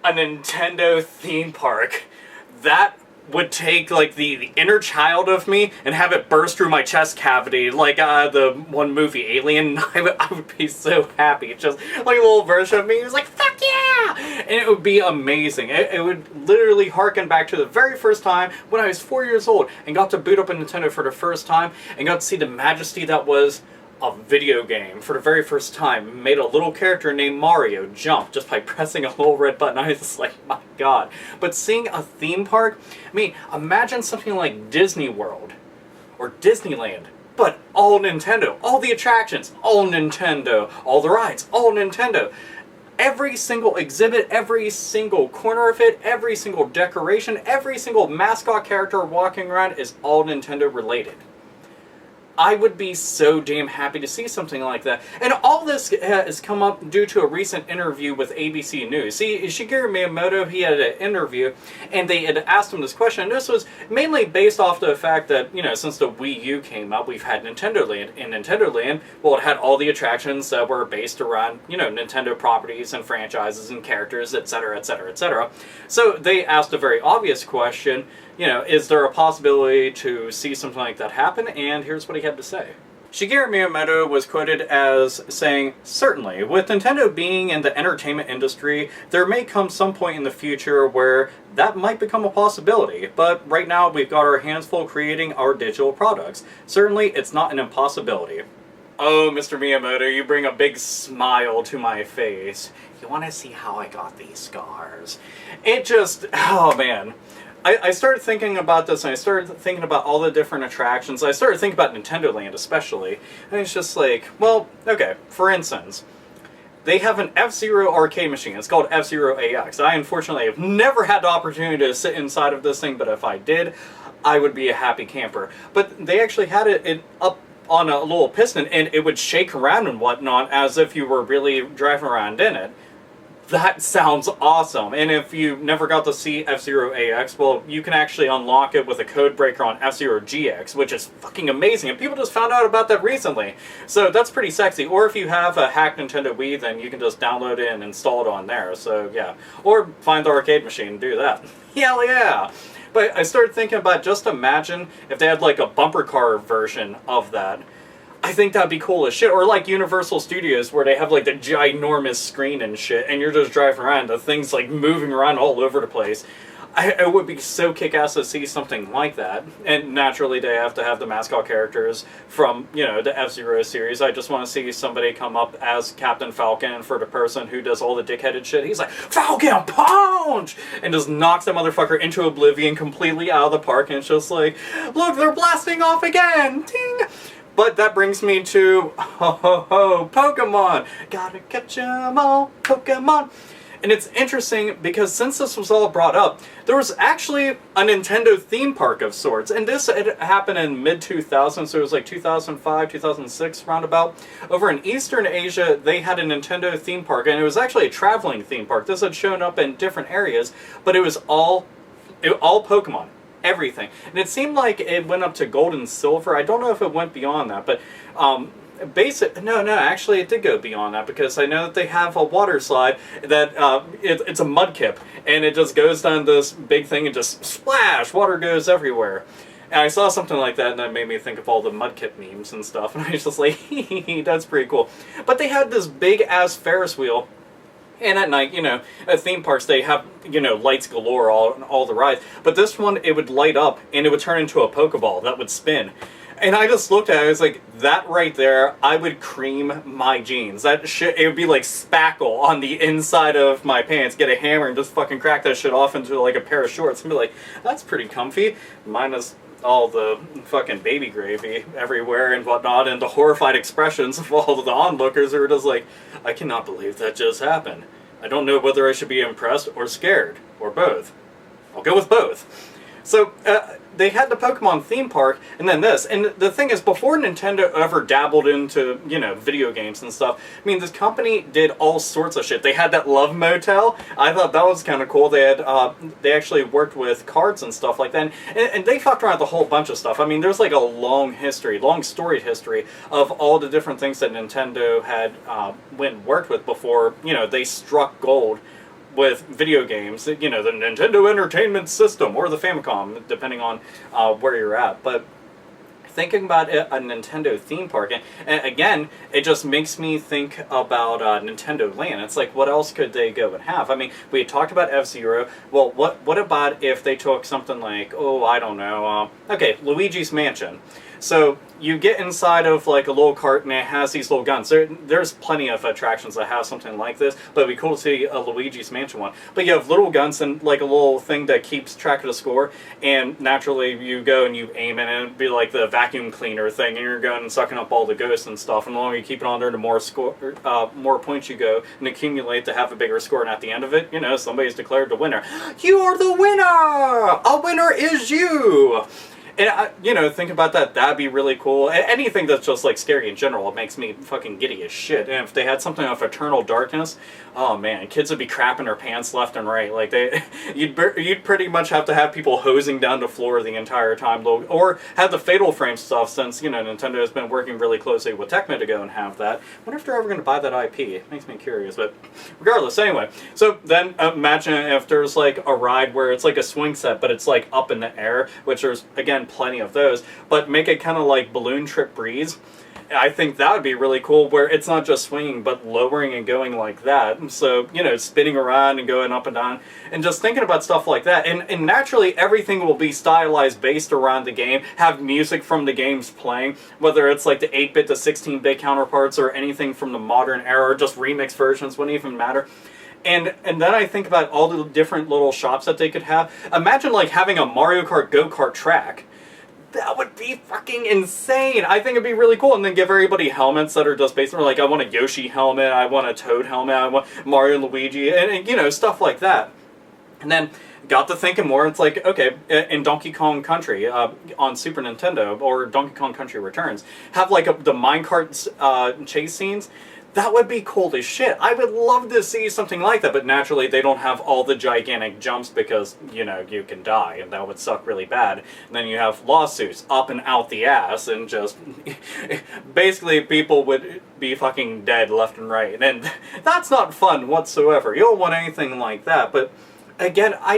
a Nintendo theme park, that would take, like, the inner child of me and have it burst through my chest cavity, like, the one movie, Alien. I would be so happy. Just, like, a little version of me was like, fuck yeah! And it would be amazing. It would literally harken back to the very first time when I was 4 years old and got to boot up a Nintendo for the first time and got to see the majesty that was a video game for the very first time. Made a little character named Mario jump just by pressing a little red button. I was just like, my god. But seeing a theme park, I mean, imagine something like Disney World or Disneyland, but all Nintendo. All the attractions, all Nintendo. All the rides, all Nintendo. Every single exhibit, every single corner of it, every single decoration, every single mascot character walking around is all Nintendo related. I would be so damn happy to see something like that. And all this has come up due to a recent interview with ABC News. See, Shigeru Miyamoto, he had an interview, and they had asked him this question, and this was mainly based off the fact that, you know, since the Wii U came out, we've had Nintendoland. And Nintendoland, well, it had all the attractions that were based around, you know, Nintendo properties and franchises and characters, etc., etc., etc. So they asked a very obvious question, you know, is there a possibility to see something like that happen? And here's what he had to say. Shigeru Miyamoto was quoted as saying, "Certainly, with Nintendo being in the entertainment industry, there may come some point in the future where that might become a possibility, but right now we've got our hands full creating our digital products. Certainly, it's not an impossibility." Oh, Mr. Miyamoto, you bring a big smile to my face. You want to see how I got these scars? It just, oh man. I started thinking about this, and I started thinking about all the different attractions. I started thinking about Nintendoland especially, and it's just like, well, okay, for instance, they have an F-Zero arcade machine. It's called F-Zero AX. I unfortunately have never had the opportunity to sit inside of this thing, but if I did, I would be a happy camper. But they actually had it up on a little piston, and it would shake around and whatnot as if you were really driving around in it. That sounds awesome. And if you never got to see F-Zero AX, well, you can actually unlock it with a code breaker on F-Zero GX, which is fucking amazing. And people just found out about that recently. So that's pretty sexy. Or if you have a hacked Nintendo Wii, then you can just download it and install it on there. So yeah. Or find the arcade machine and do that. Hell yeah! But I started thinking about, just imagine if they had like a bumper car version of that. I think that'd be cool as shit. Or like Universal Studios, where they have like the ginormous screen and shit, and you're just driving around, the thing's like moving around all over the place. It would be so kick-ass to see something like that. And naturally they have to have the mascot characters from, you know, the F-Zero series. I just want to see somebody come up as Captain Falcon for the person who does all the dickheaded shit. He's like, Falcon Punch! And just knocks that motherfucker into oblivion completely out of the park, and it's just like, look, they're blasting off again! Ting! But that brings me to, ho ho ho, Pokemon! Gotta catch 'em all, Pokemon! And it's interesting because since this was all brought up, there was actually a Nintendo theme park of sorts. And this had happened in mid-2000s, so it was like 2005, 2006 roundabout. Over in Eastern Asia, they had a Nintendo theme park, and it was actually a traveling theme park. This had shown up in different areas, but it was all Pokemon. Everything. And it seemed like it went up to gold and silver. I don't know if it went beyond that, but no, actually it did go beyond that, because I know that they have a water slide that it's a Mudkip, and it just goes down this big thing and just splash, water goes everywhere. And I saw something like that, and that made me think of all the Mudkip memes and stuff, and I was just like, that's pretty cool. But they had this big ass Ferris wheel. And at night, you know, at theme parks, they have, you know, lights galore all the rides. But this one, it would light up, and it would turn into a Pokeball that would spin. And I just looked at it, I was like, that right there, I would cream my jeans. That shit, it would be like spackle on the inside of my pants. Get a hammer and just fucking crack that shit off into like a pair of shorts. And be like, that's pretty comfy. Minus all the fucking baby gravy everywhere and whatnot, and the horrified expressions of all of the onlookers who are just like, I cannot believe that just happened. I don't know whether I should be impressed or scared, or both. I'll go with both. So, they had the Pokemon theme park, and then this. And the thing is, before Nintendo ever dabbled into, you know, video games and stuff, I mean, this company did all sorts of shit. They had that Love Motel. I thought that was kind of cool. They had, they actually worked with cards and stuff like that. And they fucked around with a whole bunch of stuff. I mean, there's like a long storied history of all the different things that Nintendo had, went and worked with before, you know, they struck gold with video games, you know, the Nintendo Entertainment System or the Famicom, depending on where you're at. But thinking about a Nintendo theme park, and again, it just makes me think about Nintendoland. It's like, what else could they go and have? I mean, we had talked about F-Zero. Well, what about if they took something like, oh, I don't know, okay, Luigi's Mansion. So you get inside of like a little cart and it has these little guns. There's plenty of attractions that have something like this, but it'd be cool to see a Luigi's Mansion one. But you have little guns and like a little thing that keeps track of the score, and naturally you go and you aim it, and it'd be like the vacuum cleaner thing, and you're going and sucking up all the ghosts and stuff, and the longer you keep it on there, the more more points you go and accumulate to have a bigger score, and at the end of it, you know, somebody's declared the winner. You are the winner! A winner is you! And, you know, think about that. That'd be really cool. Anything that's just, like, scary in general, it makes me fucking giddy as shit. And if they had something of Eternal Darkness, oh, man, kids would be crapping their pants left and right. Like, you'd pretty much have to have people hosing down the floor the entire time. Or have the Fatal Frame stuff, since, you know, Nintendo has been working really closely with Tecmo to go and have that. I wonder if they're ever going to buy that IP. It makes me curious. But regardless, anyway. So then imagine if there's, like, a ride where it's like a swing set, but it's, like, up in the air, which there's, again, plenty of those, but make it kind of like Balloon Trip Breeze. I think that would be really cool, where it's not just swinging, but lowering and going like that. So, you know, spinning around and going up and down, and just thinking about stuff like that. And naturally, everything will be stylized based around the game, have music from the games playing, whether it's like the 8-bit to 16-bit counterparts, or anything from the modern era, or just remix versions, wouldn't even matter. And then I think about all the different little shops that they could have. Imagine like having a Mario Kart go-kart track. That would be fucking insane. I think it'd be really cool. And then give everybody helmets that are just basically like, I want a Yoshi helmet, I want a Toad helmet, I want Mario and Luigi, and you know, stuff like that. And then got to thinking more, it's like, okay, in Donkey Kong Country on Super Nintendo, or Donkey Kong Country Returns, have like the minecart chase scenes. That would be cool as shit. I would love to see something like that, but naturally they don't have all the gigantic jumps because, you know, you can die, and that would suck really bad. And then you have lawsuits up and out the ass, and just basically people would be fucking dead left and right. And that's not fun whatsoever. You don't want anything like that, but again, I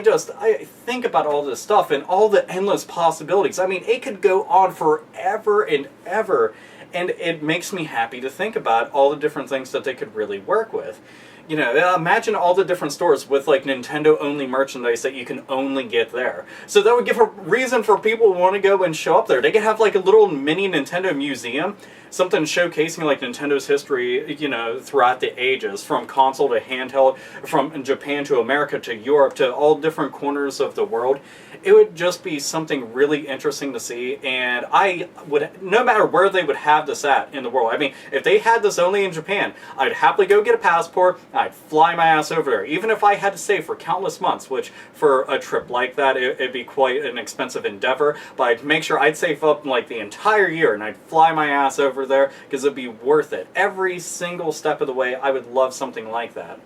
think about all this stuff and all the endless possibilities. I mean, it could go on forever and ever. And it makes me happy to think about all the different things that they could really work with. You know, imagine all the different stores with, like, Nintendo-only merchandise that you can only get there. So that would give a reason for people who want to go and show up there. They could have, like, a little mini Nintendo museum, something showcasing, like, Nintendo's history, you know, throughout the ages, from console to handheld, from Japan to America to Europe to all different corners of the world. It would just be something really interesting to see, and I would, no matter where they would have this at in the world, I mean, if they had this only in Japan, I'd happily go get a passport, I'd fly my ass over there, even if I had to stay for countless months, which for a trip like that, it'd be quite an expensive endeavor, but I'd make sure I'd save up like the entire year, and I'd fly my ass over there, because it'd be worth it. Every single step of the way, I would love something like that.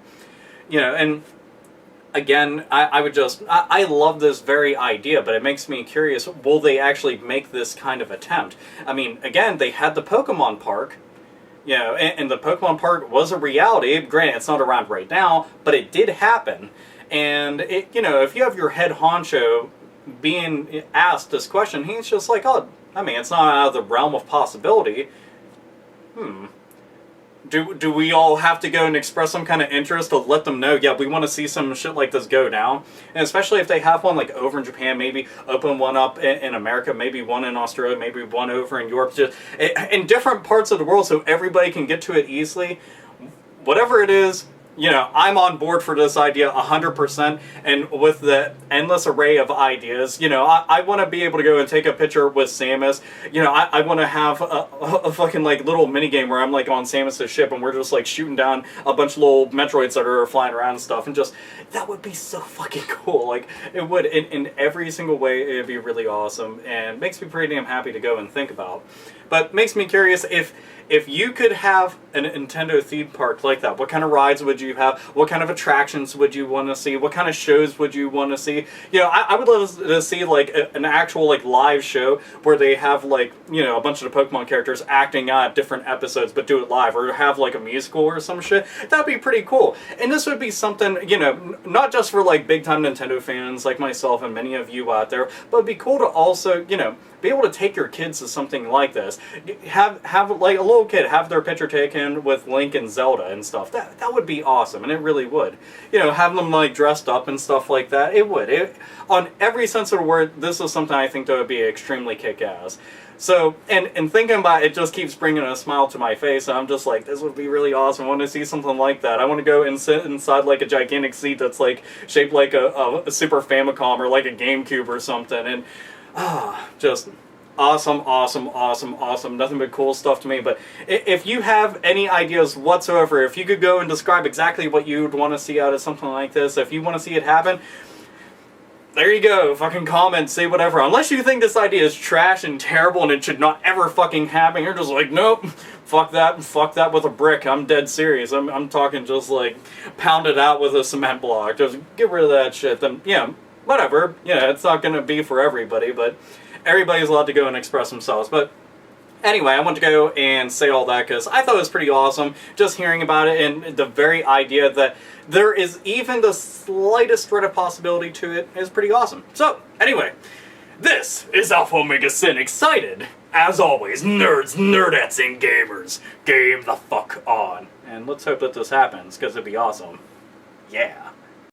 You know, and again, I love this very idea, but it makes me curious, will they actually make this kind of attempt? I mean, again, they had the Pokemon Park, you know, and the Pokemon Park was a reality. Granted, it's not around right now, but it did happen. And, it, you know, if you have your head honcho being asked this question, he's just like, oh, I mean, it's not out of the realm of possibility. Do we all have to go and express some kind of interest to let them know, yeah, we want to see some shit like this go down? And especially if they have one like over in Japan, maybe open one up in America, maybe one in Australia, maybe one over in Europe, just in different parts of the world so everybody can get to it easily. Whatever it is, you know, I'm on board for this idea 100%, and with the endless array of ideas, you know, I want to be able to go and take a picture with Samus. You know, I want to have a fucking, like, little minigame where I'm, like, on Samus' ship, and we're just, like, shooting down a bunch of little Metroids that are flying around and stuff, and just, that would be so fucking cool. Like, it would, in every single way, it'd be really awesome, and makes me pretty damn happy to go and think about. But makes me curious if you could have a Nintendo theme park like that, what kind of rides would you have? What kind of attractions would you want to see? What kind of shows would you want to see? You know, I would love to see like an actual like live show where they have like, you know, a bunch of the Pokemon characters acting out different episodes, but do it live, or have like a musical or some shit. That'd be pretty cool. And this would be something, you know, not just for like big time Nintendo fans like myself and many of you out there, but it'd be cool to also, you know, be able to take your kids to something like this. Have like a little kid have their picture taken with Link and Zelda and stuff. That would be awesome, and it really would. You know, have them like dressed up and stuff like that. It would. On every sense of the word, this is something I think that would be extremely kick-ass. So, and thinking about it just keeps bringing a smile to my face. I'm just like, this would be really awesome. I want to see something like that. I want to go and sit inside like a gigantic seat that's like shaped like a Super Famicom or like a GameCube or something. And just awesome, awesome, awesome, awesome. Nothing but cool stuff to me. But if you have any ideas whatsoever, if you could go and describe exactly what you would want to see out of something like this, if you want to see it happen, there you go. Fucking comment, say whatever. Unless you think this idea is trash and terrible and it should not ever fucking happen, you're just like, nope, fuck that with a brick. I'm dead serious. I'm talking just like pound it out with a cement block. Just get rid of that shit. Then, yeah, whatever. Yeah, it's not going to be for everybody, but everybody's allowed to go and express themselves. But anyway, I want to go and say all that because I thought it was pretty awesome just hearing about it, and the very idea that there is even the slightest threat of possibility to it is pretty awesome. So, anyway, this is Alpha Omega Sin, excited, as always, nerds, nerdettes, and gamers. Game the fuck on. And let's hope that this happens, because it'd be awesome. Yeah.